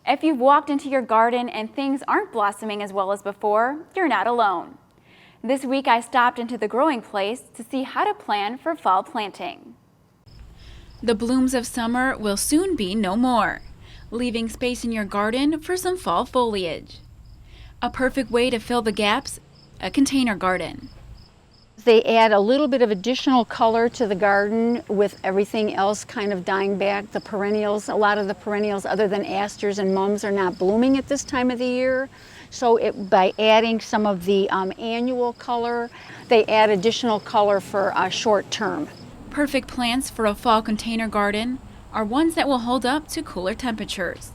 If you've walked into your garden and things aren't blossoming as well as before, you're not alone. This week I stopped into the growing place to see how to plan for fall planting. The blooms of summer will soon be no more, leaving space in your garden for some fall foliage. A perfect way to fill the gaps, a container garden. They add a little bit of additional color to the garden with everything else kind of dying back. The perennials, a lot of the perennials other than asters and mums are not blooming at this time of the year. So by adding some of the annual color, they add additional color for short term. Perfect plants for a fall container garden are ones that will hold up to cooler temperatures.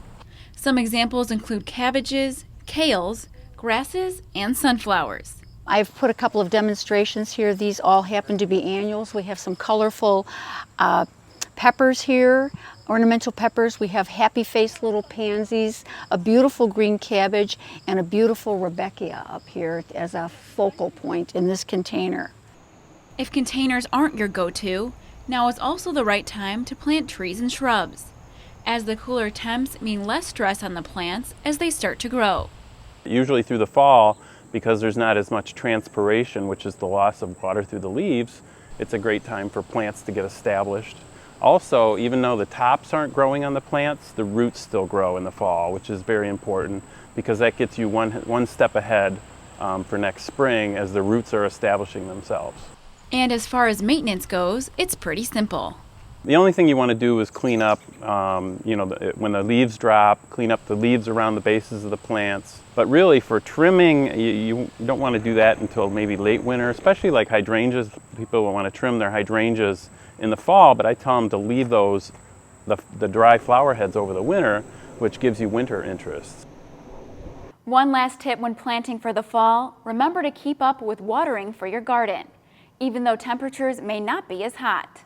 Some examples include cabbages, kales, grasses, and sunflowers. I've put a couple of demonstrations here. These all happen to be annuals. We have some colorful peppers here, ornamental peppers. We have happy-faced little pansies, a beautiful green cabbage, and a beautiful rudbeckia up here as a focal point in this container. If containers aren't your go-to, now is also the right time to plant trees and shrubs, as the cooler temps mean less stress on the plants as they start to grow. Usually through the fall, because there's not as much transpiration, which is the loss of water through the leaves, it's a great time for plants to get established. Also, even though the tops aren't growing on the plants, the roots still grow in the fall, which is very important because that gets you one step ahead for next spring as the roots are establishing themselves. And as far as maintenance goes, it's pretty simple. The only thing you want to do is clean up, when the leaves drop, clean up the leaves around the bases of the plants. But really for trimming, you don't want to do that until maybe late winter, especially like hydrangeas. People will want to trim their hydrangeas in the fall, but I tell them to leave those, the dry flower heads over the winter, which gives you winter interest. One last tip when planting for the fall, remember to keep up with watering for your garden, even though temperatures may not be as hot.